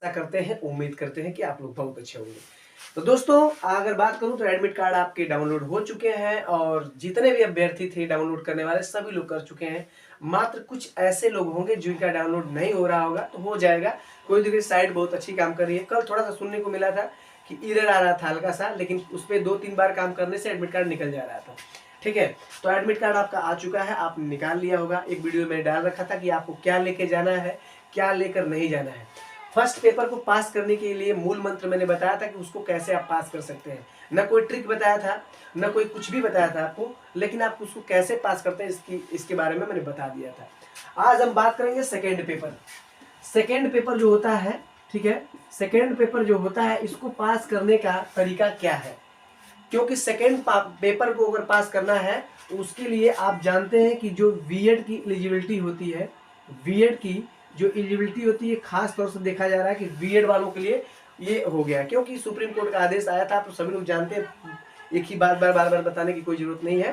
आशा करते हैं, उम्मीद करते हैं कि आप लोग बहुत अच्छे होंगे। तो दोस्तों, अगर बात करूं तो एडमिट कार्ड आपके डाउनलोड हो चुके हैं और जितने भी अभ्यर्थी थे डाउनलोड करने वाले सभी लोग कर चुके हैं। मात्र कुछ ऐसे लोग होंगे जिनका डाउनलोड नहीं हो रहा होगा, तो हो जाएगा। कोई देखिए साइट बहुत अच्छी काम कर रही है। कल थोड़ा सा सुनने को मिला था कि एरर आ रहा था हल्का सा, लेकिन उस पर 2-3 बार काम करने से एडमिट कार्ड निकल जा रहा था। ठीक है, तो एडमिट कार्ड आपका आ चुका है, आपने निकाल लिया होगा। एक वीडियो में डाल रखा था कि आपको क्या लेके जाना है, क्या लेकर नहीं जाना है। फर्स्ट पेपर को पास करने के लिए मूल मंत्र मैंने बताया था कि उसको कैसे आप पास कर सकते हैं। न कोई ट्रिक बताया था, न कोई कुछ भी बताया था आपको, लेकिन आप उसको कैसे पास करते हैं इसके बारे में मैंने बता दिया था। आज हम बात करेंगे सेकेंड पेपर। सेकेंड पेपर जो होता है, ठीक है, सेकेंड पेपर जो होता है इसको पास करने का तरीका क्या है। क्योंकि सेकेंड पेपर को अगर पास करना है उसके लिए आप जानते हैं कि जो बीएड की एलिजिबिलिटी होती है, बीएड की जो एलिजिबिलिटी होती है, खास तौर से देखा जा रहा है कि बीएड वालों के लिए ये हो गया, क्योंकि सुप्रीम कोर्ट का आदेश आया था। तो सभी लोग जानते हैं, एक ही बार बार बताने की कोई जरूरत नहीं है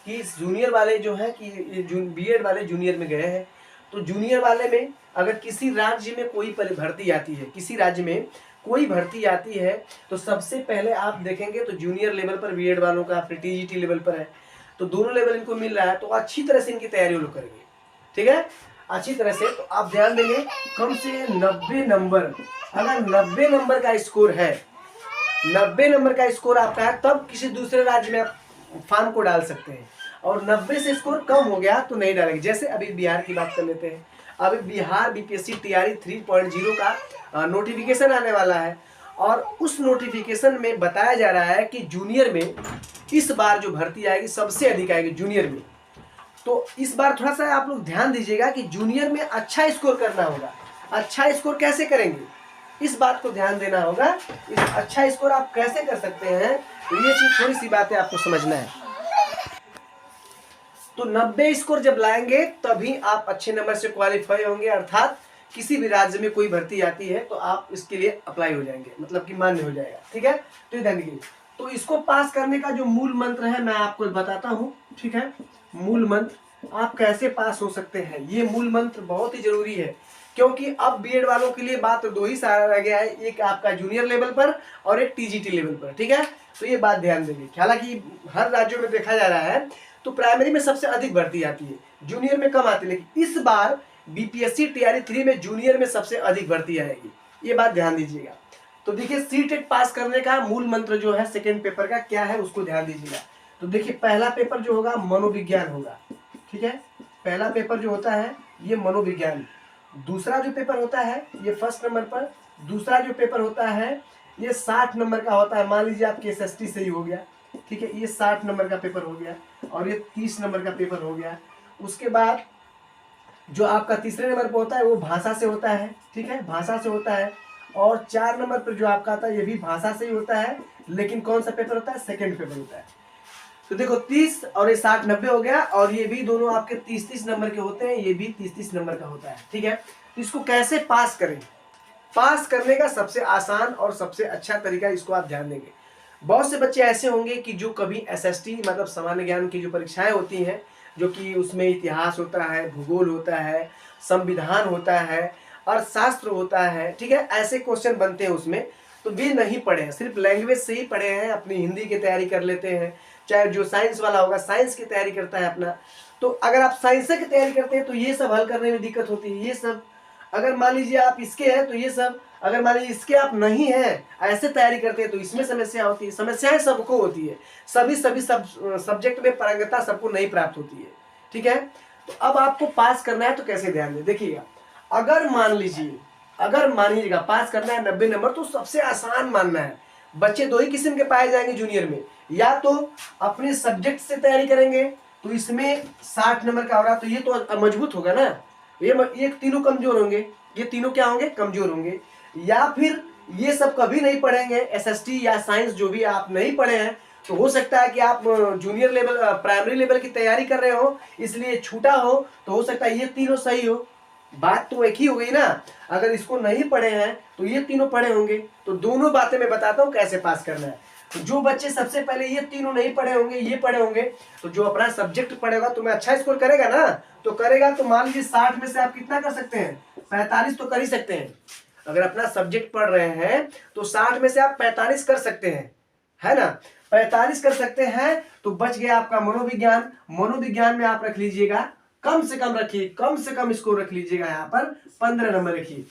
कि जूनियर वाले जो है कि बीएड वाले जूनियर में गए हैं। तो जूनियर वाले में अगर किसी राज्य में कोई भर्ती आती है, किसी राज्य में कोई भर्ती आती है, तो सबसे पहले आप देखेंगे तो जूनियर लेवल पर बीएड वालों का, फिर टीजीटी लेवल पर है, तो दोनों लेवल इनको मिल रहा है। तो अच्छी तरह से इनकी तैयारी लोग करेंगे, ठीक है, अच्छी तरह से। तो आप ध्यान देंगे कम से 90 नंबर, अगर 90 नंबर का स्कोर है, 90 नंबर का स्कोर आपका है, तब किसी दूसरे राज्य में आप फॉर्म को डाल सकते हैं। और 90 से स्कोर कम हो गया तो नहीं डालेंगे। जैसे अभी बिहार की बात कर लेते हैं। अभी बिहार बीपीएससी टीआरई 3.0 का नोटिफिकेशन आने वाला है, और उस नोटिफिकेशन में बताया जा रहा है कि जूनियर में इस बार जो भर्ती आएगी सबसे अधिक आएगी जूनियर में। तो इस बार थोड़ा सा आप लोग ध्यान दीजिएगा कि जूनियर में अच्छा स्कोर करना होगा। अच्छा स्कोर कैसे करेंगे, इस बात को ध्यान देना होगा। इस अच्छा स्कोर आप कैसे कर सकते हैं, तो ये चीज थोड़ी सी बातें आपको समझना है। तो 90 स्कोर जब लाएंगे तभी आप अच्छे नंबर से क्वालिफाई होंगे, अर्थात किसी भी राज्य में कोई भर्ती आती है तो आप इसके लिए अप्लाई हो जाएंगे, मतलब कि मान्य हो जाएगा। ठीक है, तो ध्यान दीजिए। तो इसको पास करने का जो मूल मंत्र है मैं आपको बताता हूँ। ठीक है, मूल मंत्र आप कैसे पास हो सकते हैं, ये मूल मंत्र बहुत ही जरूरी है। क्योंकि अब बीएड वालों के लिए बात दो ही सारा रह गया है, एक आपका जूनियर लेवल पर और एक टीजीटी लेवल पर। ठीक है, तो ये बात ध्यान देंगे। हालांकि हर राज्यों में देखा जा रहा है तो प्राइमरी में सबसे अधिक भर्ती आती है, जूनियर में कम आती है, लेकिन इस बार बीपीएससी टीआरई 3 में जूनियर में सबसे अधिक भर्ती आएगी, ये बात ध्यान दीजिएगा। तो देखिए सीटेट पास करने का मूल मंत्र जो है सेकेंड पेपर का क्या है उसको ध्यान दीजिएगा। तो देखिए पहला पेपर जो होगा मनोविज्ञान होगा। ठीक है, पहला पेपर जो होता है ये मनोविज्ञान। दूसरा जो पेपर होता है ये फर्स्ट नंबर पर, दूसरा जो पेपर होता है ये 60 नंबर का होता है। मान लीजिए आपके एसएसटी से ही हो गया, ठीक है, ये 60 नंबर का पेपर हो गया, और ये 30 नंबर का पेपर हो गया। उसके बाद जो आपका तीसरे नंबर पर होता है वो भाषा से होता है। ठीक है, भाषा से होता है। और 4 नंबर पर जो आपका आता है ये भी भाषा से ही होता है, लेकिन कौन सा पेपर होता है, सेकेंड पेपर होता है। तो देखो 30 और ये 60 90 हो गया, और ये भी दोनों आपके 30-30 नंबर के होते हैं, ये भी 30-30 नंबर का होता है। ठीक है, तो इसको कैसे पास करें, पास करने का सबसे आसान और सबसे अच्छा तरीका, इसको आप ध्यान देंगे। बहुत से बच्चे ऐसे होंगे कि जो कभी एसएसटी मतलब सामान्य ज्ञान की जो परीक्षाएं होती हैं, जो कि उसमें इतिहास होता है, भूगोल होता है, संविधान होता है, अर्थशास्त्र होता है, ठीक है, ऐसे क्वेश्चन बनते हैं उसमें, तो वे नहीं पढ़े हैं, सिर्फ लैंग्वेज से ही पढ़े हैं, अपनी हिंदी की तैयारी कर लेते हैं। चाहे जो साइंस वाला होगा साइंस की तैयारी करता है अपना। तो अगर आप साइंस की तैयारी करते हैं तो ये सब हल करने में दिक्कत होती है। ये सब अगर मान लीजिए आप इसके हैं तो ये सब, अगर मान लीजिए इसके आप नहीं हैं, ऐसे तैयारी करते हैं, तो इसमें समस्या होती है। समस्याएं सबको होती है, सभी सब्जेक्ट में पारंगतता सबको नहीं प्राप्त होती है। ठीक है, तो अब आपको पास करना है तो कैसे ध्यान दें, देखिएगा। अगर मान लीजिएगा पास करना है 90 नंबर, तो सबसे आसान मानना है। बच्चे दो ही किस्म के पाए जाएंगे जूनियर में, या तो अपने सब्जेक्ट से तैयारी करेंगे तो इसमें 60 नंबर का हो रहा, तो ये तो मजबूत होगा ना, ये तीनों कमजोर होंगे, ये तीनों क्या होंगे, कमजोर होंगे। या फिर ये सब कभी नहीं पढ़ेंगे, एसएसटी या साइंस जो भी आप नहीं पढ़े हैं, तो हो सकता है कि आप जूनियर लेवल प्राइमरी लेवल की तैयारी कर रहे हो, इसलिए छूटा हो, तो हो सकता है ये तीनों सही हो। बात तो एक ही हो गई ना। अगर इसको नहीं पढ़े हैं तो ये तीनों पढ़े होंगे। तो दोनों बातें मैं बताता हूँ कैसे पास करना है। तो जो बच्चे सबसे पहले ये तीनों नहीं पढ़े होंगे, ये पढ़े होंगे, तो जो अपना सब्जेक्ट पढ़ेगा तो मैं अच्छा स्कोर करेगा ना, तो करेगा। तो मान लीजिए 60 में से आप कितना कर सकते हैं, 45 तो कर ही सकते हैं। अगर अपना सब्जेक्ट पढ़ रहे हैं तो 60 में से आप 45 कर सकते हैं, है ना, 45 कर सकते हैं। तो बच गया आपका मनोविज्ञान। मनोविज्ञान में आप रख लीजिएगा, कम से कम रखिए, कम से कम स्कोर रख लीजिएगा यहाँ पर 15 नंबर रखिए।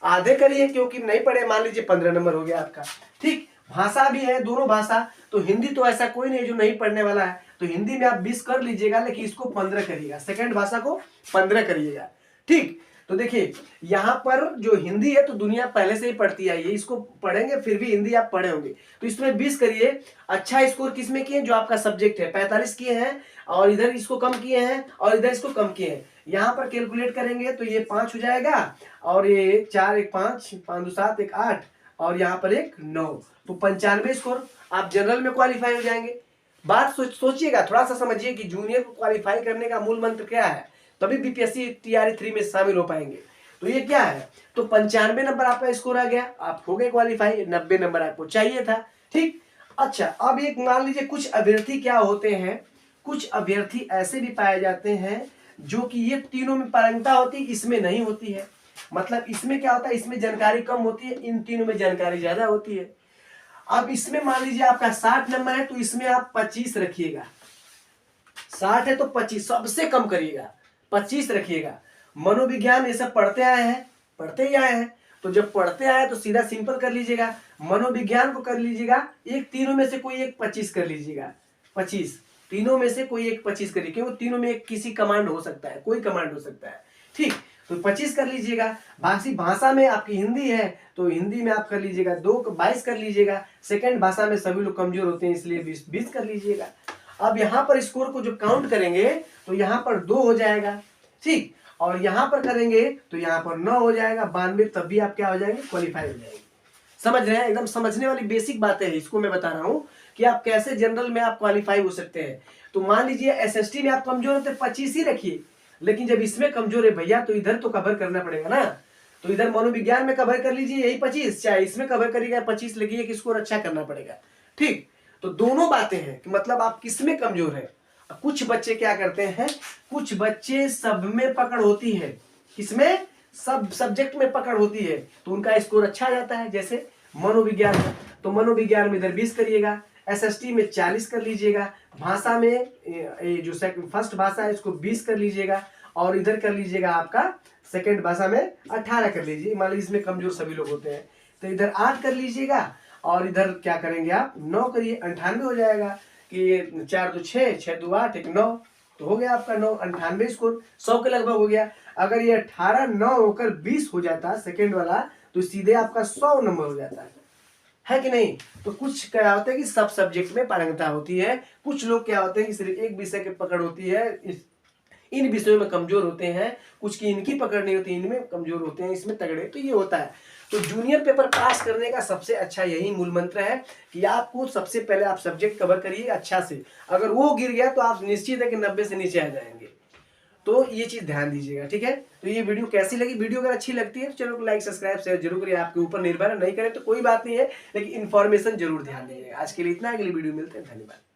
आधे करिए क्योंकि नहीं पढ़े, मान लीजिए 15 नंबर हो गया आपका। ठीक, भाषा भी है, दोनों भाषा, तो हिंदी तो ऐसा कोई नहीं जो नहीं पढ़ने वाला है, तो हिंदी में आप 20 कर लीजिएगा, लेकिन इसको 15 करिएगा, सेकंड भाषा को 15 करिएगा। ठीक, तो देखिए यहाँ पर जो हिंदी है तो दुनिया पहले से ही पढ़ती आई है, इसको पढ़ेंगे फिर भी हिंदी आप पढ़े होंगे, तो इसमें 20 करिए। अच्छा स्कोर किस में किए, जो आपका सब्जेक्ट है 45 किए हैं, और इधर इसको कम किए हैं, और इधर इसको कम किए हैं। यहाँ पर कैलकुलेट करेंगे तो ये 5 हो जाएगा, और ये 4 1 5 5 2 7 1 8, और यहाँ पर 1 9, तो 95 स्कोर। आप जनरल में क्वालिफाई हो जाएंगे। बात सोचिएगा, थोड़ा सा समझिए कि जूनियर को क्वालिफाई करने का मूल मंत्र क्या है, तभी बीपीएससी टीआरई 3 में शामिल हो पाएंगे। तो ये क्या है, तो 95 नंबर आपका स्कोर आ गया, आप हो गए क्वालिफाई। 90 नंबर आपको चाहिए था। ठीक, अच्छा अब एक मान लीजिए कुछ अभ्यर्थी क्या होते हैं, कुछ अभ्यर्थी ऐसे भी पाए जाते हैं जो कि ये तीनों में पारंगता होती है, इसमें नहीं होती है। मतलब इसमें क्या होता है, इसमें जानकारी कम होती है, इन तीनों में जानकारी ज्यादा होती है। अब इसमें मान लीजिए आपका 60 नंबर है, तो इसमें आप 25 रखिएगा। 60 है तो 25 सबसे कम करिएगा, 25 रखिएगा। मनोविज्ञान ये सब पढ़ते आए हैं, पढ़ते ही आए हैं, तो जब पढ़ते आए तो सीधा सिंपल कर लीजिएगा, मनोविज्ञान को कर लीजिएगा, एक तीनों में से कोई एक 25 कर लीजिएगा। 25 तीनों में से कोई एक 25 करिए, क्योंकि तीनों में एक किसी कमांड हो सकता है, कोई कमांड हो सकता है। ठीक, तो 25 कर लीजिएगा। भाषा में आपकी हिंदी है तो हिंदी में आप कर लीजिएगा 22 कर लीजिएगा। सेकंड भाषा में सभी लोग कमजोर होते हैं, इसलिए 20 कर लीजिएगा। अब यहाँ पर स्कोर को जो काउंट करेंगे तो यहाँ पर 2 हो जाएगा। ठीक, और यहाँ पर करेंगे तो यहाँ पर 9 हो जाएगा, 92, तब भी आप क्या हो जाएंगे, क्वालिफाई हो जाएंगे। समझ रहे हैं, एकदम समझने वाली बेसिक बातें हैं, इसको मैं बता रहा हूँ कि आप कैसे जनरल में आप क्वालिफाई हो सकते हैं। तो मान लीजिए एसएसटी में आप कमजोर होते 25 ही रखिए, लेकिन जब इसमें कमजोर है भैया तो इधर तो कवर करना पड़ेगा ना, तो इधर मनोविज्ञान में कवर कर लीजिए यही 25, चाहे इसमें कवर करिएगा 25, लेकिन एक स्कोर अच्छा करना पड़ेगा। ठीक, तो दोनों बातें हैं कि मतलब आप किस में कमजोर है। कुछ बच्चे क्या करते हैं, कुछ बच्चे सब में पकड़ होती है, किसमें, सब सब्जेक्ट में पकड़ होती है, तो उनका स्कोर अच्छा आ जाता है। जैसे मनोविज्ञान है तो मनोविज्ञान में इधर 20 करिएगा, एसएसटी में 40 कर लीजिएगा, भाषा में ये जो फर्स्ट भाषा है इसको 20 कर लीजिएगा, और इधर कर लीजिएगा आपका सेकंड भाषा में 18 कर लीजिए। मान लीजिए इसमें कमजोर सभी लोग होते हैं, तो इधर 8 कर लीजिएगा, और इधर क्या करेंगे आप 9 करिए, 98 हो जाएगा कि 4 2 6 6 2 8 1 9, तो हो गया आपका 9, 98 स्कोर 100 के लगभग हो गया। अगर ये 18 9 होकर 20 हो जाता सेकंड वाला, तो सीधे आपका 100 नंबर हो जाता है कि नहीं। तो कुछ क्या होता है कि सब सब्जेक्ट में पारंगता होती है, कुछ लोग क्या होते हैं कि सिर्फ एक विषय की पकड़ होती है, इन विषयों में कमजोर होते हैं, कुछ की इनकी पकड़ नहीं होती, इनमें कमजोर होते हैं, इसमें तगड़े, तो ये होता है। तो जूनियर पेपर पास करने का सबसे अच्छा यही मूल मंत्र है कि आपको सबसे पहले आप सब्जेक्ट कवर करिए अच्छा से, अगर वो गिर गया तो आप निश्चित है कि 90 से नीचे आ जाएंगे। तो ये चीज ध्यान दीजिएगा, ठीक है। तो ये वीडियो कैसी लगी, वीडियो अगर अच्छी लगती है तो चलो लाइक सब्सक्राइब शेयर जरूर करिए, आपके ऊपर निर्भर है, नहीं करें तो कोई बात नहीं है, लेकिन इन्फॉर्मेशन जरूर ध्यान दीजिएगा। आज के लिए इतना, अगली वीडियो मिलते हैं, धन्यवाद।